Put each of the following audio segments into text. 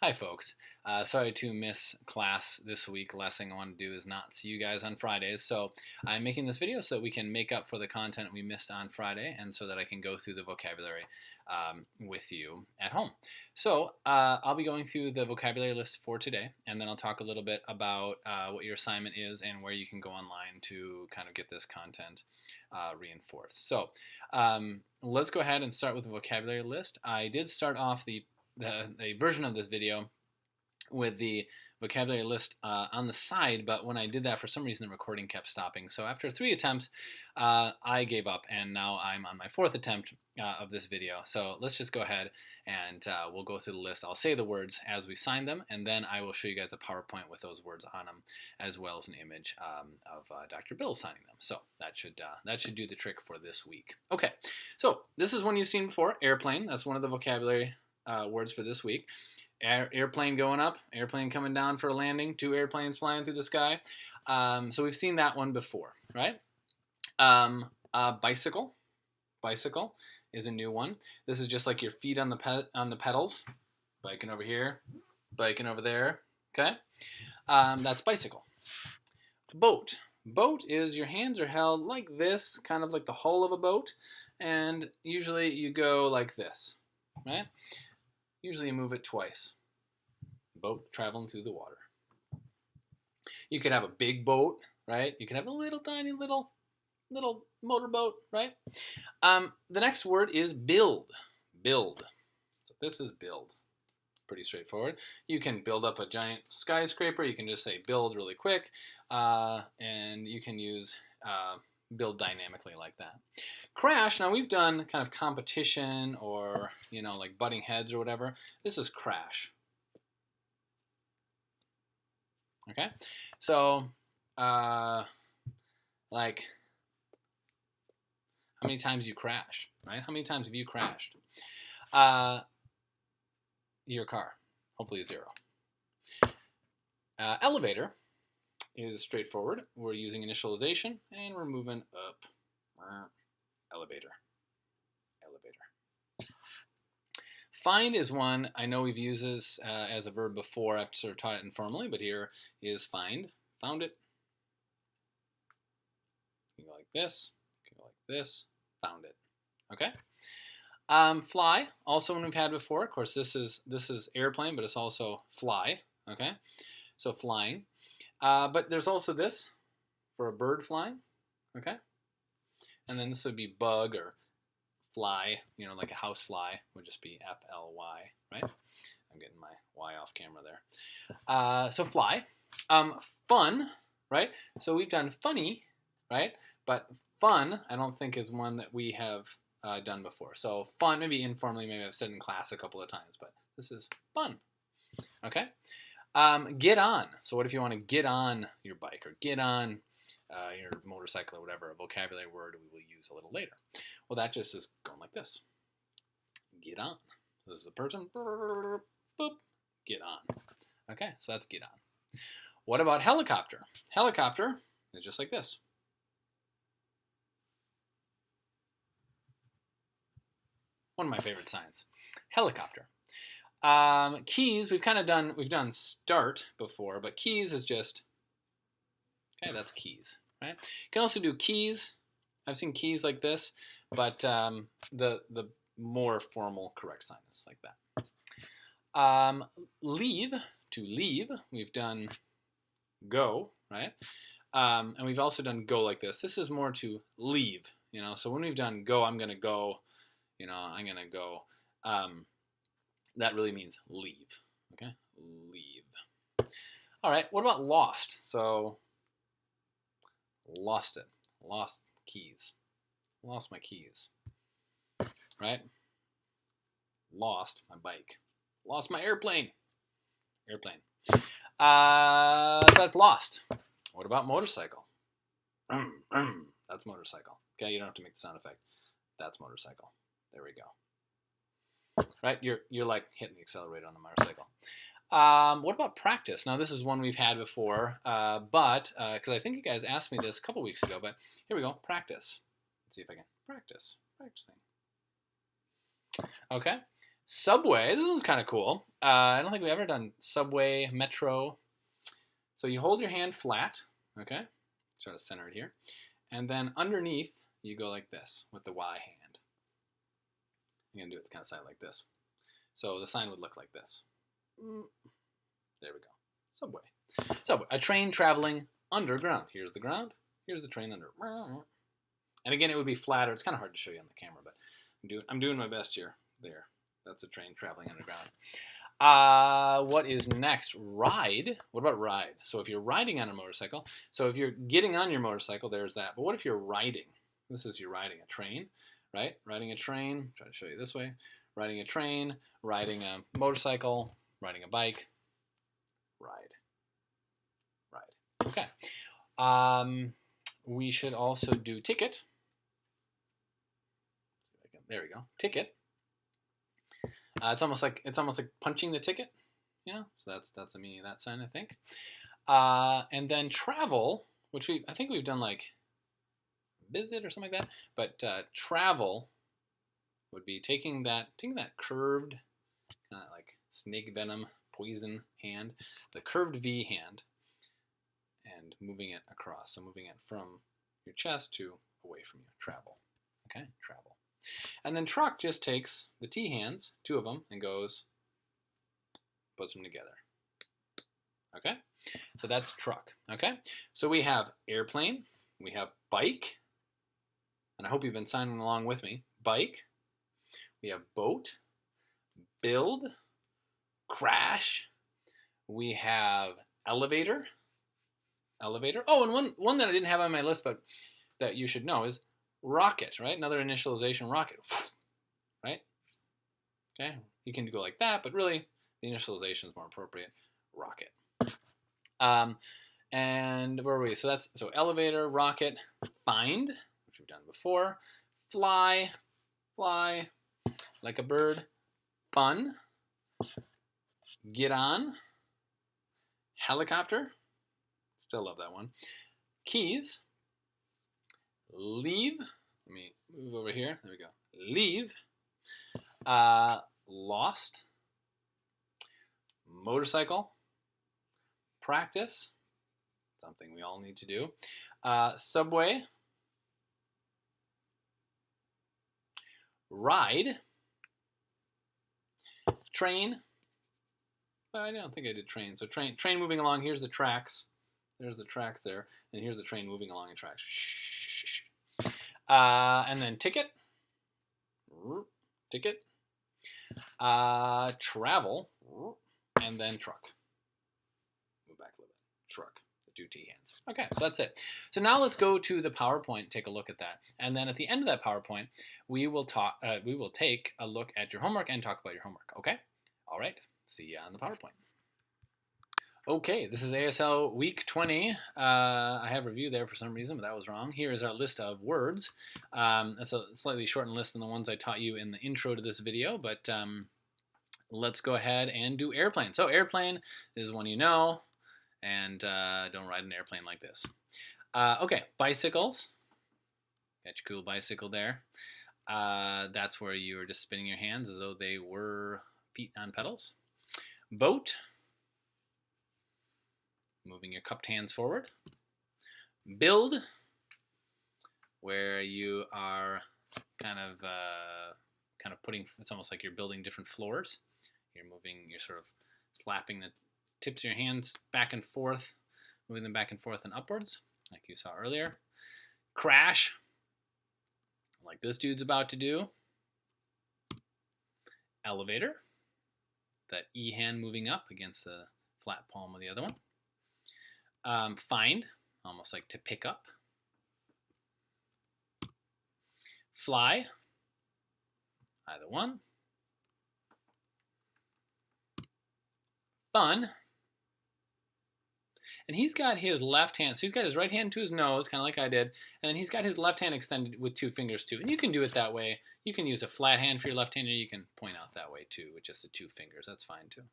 Hi folks, sorry to miss class this week. Last thing I want to do is not see you guys on Fridays, so I'm making this video so that we can make up for the content we missed on Friday and so that I can go through the vocabulary with you at home. So I'll be going through the vocabulary list for today, and then I'll talk a little bit about what your assignment is and where you can go online to kind of get this content reinforced. So let's go ahead and start with the vocabulary list. I did start off the version of this video with the vocabulary list on the side, but when I did that, for some reason the recording kept stopping. So after 3 attempts, I gave up, and now I'm on my 4th attempt of this video. So let's just go ahead and we'll go through the list. I'll say the words as we sign them, and then I will show you guys a PowerPoint with those words on them, as well as an image of Dr. Bill signing them. So that should do the trick for this week. Okay, so this is one you've seen before, airplane. That's one of the vocabulary words for this week. Airplane going up, airplane coming down for a landing, 2 airplanes flying through the sky. So we've seen that one before, right? Bicycle. Bicycle is a new one. This is just like your feet on the pedals. Biking over here, biking over there. Okay, that's bicycle. Boat. Boat is your hands are held like this, kind of like the hull of a boat, and usually you go like this, right? Usually you move it twice. Boat traveling through the water. You could have a big boat, right? You could have a little tiny little motorboat, right? The next word is build. Build. So this is build. Pretty straightforward. You can build up a giant skyscraper. You can just say build really quick, and you can use build dynamically like that. Crash, now we've done kind of competition or, like butting heads or whatever. This is crash. Okay, so like how many times you crash, right? How many times have you crashed? Your car, hopefully 0. Elevator is straightforward. We're using initialization and we're moving up. Elevator. Elevator. Find is one I know we've used this as a verb before. I've sort of taught it informally, but here is find. Found it. You can go like this. You can go like this. Found it. Okay. Fly, also one we've had before. Of course, this is airplane, but it's also fly. Okay, so flying. But there's also this for a bird flying, okay? And then this would be bug or fly, like a house fly would just be F-L-Y, right? I'm getting my Y off camera there. So fly. Fun, right? So we've done funny, right? But fun, I don't think is one that we have done before. So fun, maybe informally, maybe I've said in class a couple of times, but this is fun, okay? Get on. So what if you want to get on your bike or get on your motorcycle or whatever, a vocabulary word we will use a little later. Well, that just is going like this. Get on. This is a person. Boop. Get on. Okay, so that's get on. What about helicopter? Helicopter is just like this. One of my favorite signs. Helicopter. Keys, we've done start before, but keys is just, okay, that's keys, right? You can also do keys. I've seen keys like this, but the more formal correct sign is like that. Leave, to leave, we've done go, right? And we've also done go like this. This is more to leave, so when we've done go, I'm going to go, I'm going to go, that really means leave, okay? Leave. All right, what about lost? So, lost it. Lost keys. Lost my keys, right? Lost my bike. Lost my airplane. Airplane. So that's lost. What about motorcycle? That's motorcycle. Okay, you don't have to make the sound effect. That's motorcycle. There we go. Right, you're like hitting the accelerator on the motorcycle. What about practice? Now this is one we've had before, but because I think you guys asked me this a couple weeks ago, but here we go. Practice. Let's see if I can practicing. Okay. Subway, this one's kind of cool. I don't think we've ever done subway, metro. So you hold your hand flat, okay? Try to center it here. And then underneath, you go like this with the Y hand. You're going to do it kind of side like this. So the sign would look like this. There we go. Subway. Subway. A train traveling underground. Here's the ground. Here's the train under. And again, it would be flatter. It's kind of hard to show you on the camera, but I'm doing my best here. There. That's a train traveling underground. What is next? Ride. What about ride? So if you're riding on a motorcycle, so if you're getting on your motorcycle, there's that. But what if you're riding? This is you're riding a train, right? Riding a train. Try to show you this way. Riding a train, riding a motorcycle, riding a bike. Ride. Ride. Okay. We should also do ticket. There we go. Ticket. It's almost like punching the ticket, you know. So that's the meaning of that sign, I think. And then travel, which I think we've done like visit or something like that. But travel would be taking that curved, kind of like snake venom, poison hand, the curved V hand, and moving it across. So moving it from your chest to away from you. Travel. Okay, travel. And then truck just takes the T hands, 2 of them, and puts them together. Okay? So that's truck. Okay? So we have airplane, we have bike, and I hope you've been signing along with me. Bike, we have boat, build, crash, we have elevator. Oh, and one that I didn't have on my list, but that you should know is rocket, right? Another initialization, rocket, right? Okay, you can go like that, but really the initialization is more appropriate. Rocket. And where are we? So elevator, rocket, find, which we've done before, fly, like a bird, fun, get on, helicopter, still love that one, keys, leave, let me move over here, there we go, leave, lost, motorcycle, practice, something we all need to do, subway, ride, train, well, I don't think I did train, so train moving along, here's the tracks, there's the tracks there, and here's the train moving along the tracks. And then ticket, travel, and then truck. Move back a little bit. Truck, the 2 T hands. Okay, so that's it. So now let's go to the PowerPoint, take a look at that. And then at the end of that PowerPoint, we will take a look at your homework and talk about your homework, okay? All right, see you on the PowerPoint. Okay, this is ASL week 20. I have review there for some reason, but that was wrong. Here is our list of words. That's a slightly shortened list than the ones I taught you in the intro to this video, but let's go ahead and do airplane. So airplane is one you know, and don't ride an airplane like this. Okay, bicycles. Got your cool bicycle there. That's where you are just spinning your hands as though they were feet on pedals. Boat. Moving your cupped hands forward. Build, where you are kind of putting, it's almost like you're building different floors. You're sort of slapping the tips of your hands back and forth, moving them back and forth and upwards, like you saw earlier. Crash, like this dude's about to do. Elevator, that E hand moving up against the flat palm of the other one. Find, almost like to pick up. Fly, either one. Fun, and he's got his left hand, so he's got his right hand to his nose, kind of like I did, and then he's got his left hand extended with 2 fingers too, and you can do it that way. You can use a flat hand for your left hand, or you can point out that way too, with just the 2 fingers, that's fine too.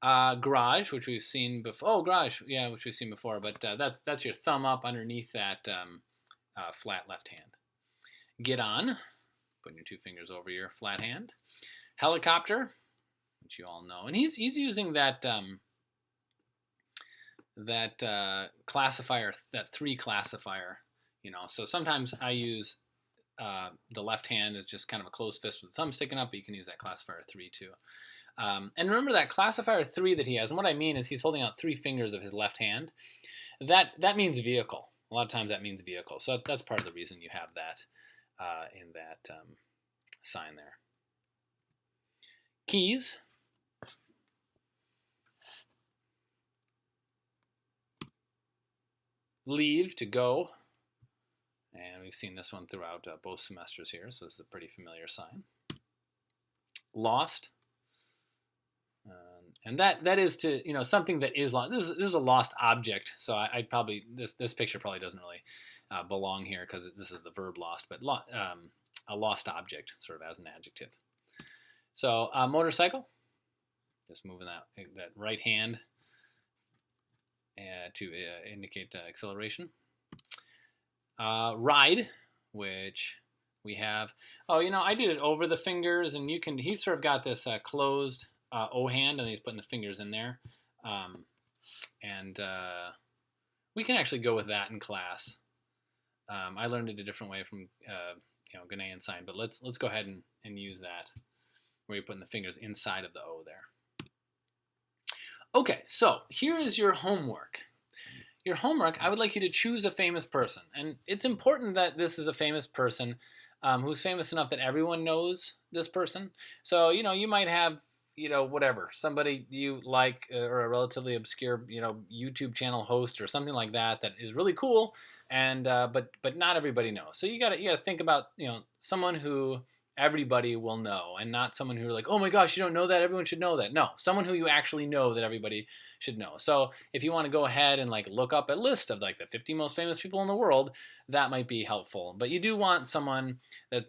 Garage, which we've seen before. Oh, garage, yeah, which we've seen before. But that's your thumb up underneath that flat left hand. Get on, putting your 2 fingers over your flat hand. Helicopter, which you all know, and he's using that classifier, that 3 classifier. So sometimes I use the left hand as just kind of a closed fist with the thumb sticking up, but you can use that classifier 3 too. And remember that classifier 3 that he has, and what I mean is he's holding out 3 fingers of his left hand. That means vehicle. A lot of times that means vehicle. So that's part of the reason you have that in that sign there. Keys. Leave, to go. And we've seen this one throughout both semesters here, so this is a pretty familiar sign. Lost. And that is to, something that is lost. This is a lost object, so I'd probably, this picture probably doesn't really belong here because this is the verb lost, but a lost object sort of as an adjective. So motorcycle, just moving that right hand to indicate acceleration. Ride, which we have, I did it over the fingers, and he's sort of got this closed O hand, and he's putting the fingers in there. We can actually go with that in class. I learned it a different way from Ghanaian sign, but let's go ahead and use that, where you're putting the fingers inside of the O there. Okay, so here is your homework. Your homework, I would like you to choose a famous person. And it's important that this is a famous person who's famous enough that everyone knows this person. So, you might have, whatever, somebody you like or a relatively obscure, YouTube channel host or something like that is really cool, and but not everybody knows. So you gotta think about, someone who everybody will know, and not someone who are like, oh my gosh, you don't know that, everyone should know that. No, someone who you actually know that everybody should know. So if you want to go ahead and look up a list of the 50 most famous people in the world, that might be helpful. But you do want someone that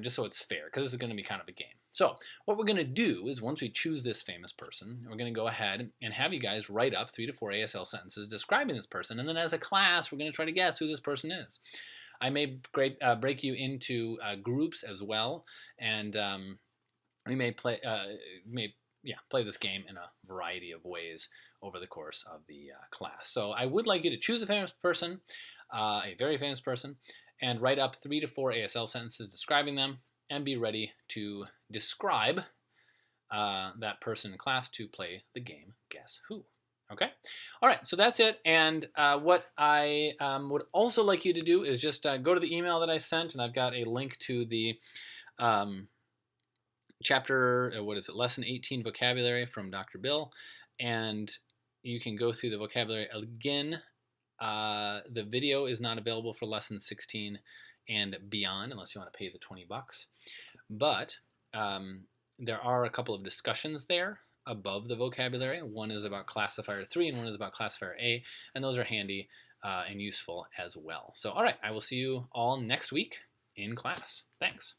just so it's fair, because this is going to be kind of a game. So what we're going to do is, once we choose this famous person, we're going to go ahead and have you guys write up 3 to 4 ASL sentences describing this person, and then as a class, we're going to try to guess who this person is. I may break you into groups as well, and we may play this game in a variety of ways over the course of the class. So I would like you to choose a famous person, a very famous person, and write up 3 to 4 ASL sentences describing them, and be ready to describe that person in class to play the game Guess Who. Okay? All right, so that's it. And what I would also like you to do is just go to the email that I sent, and I've got a link to the chapter, lesson 18 vocabulary from Dr. Bill, and you can go through the vocabulary again. The video is not available for lesson 16 and beyond unless you want to pay the $20. But there are a couple of discussions there above the vocabulary. One is about classifier 3 and one is about classifier A, and those are handy and useful as well. So all right, I will see you all next week in class. Thanks.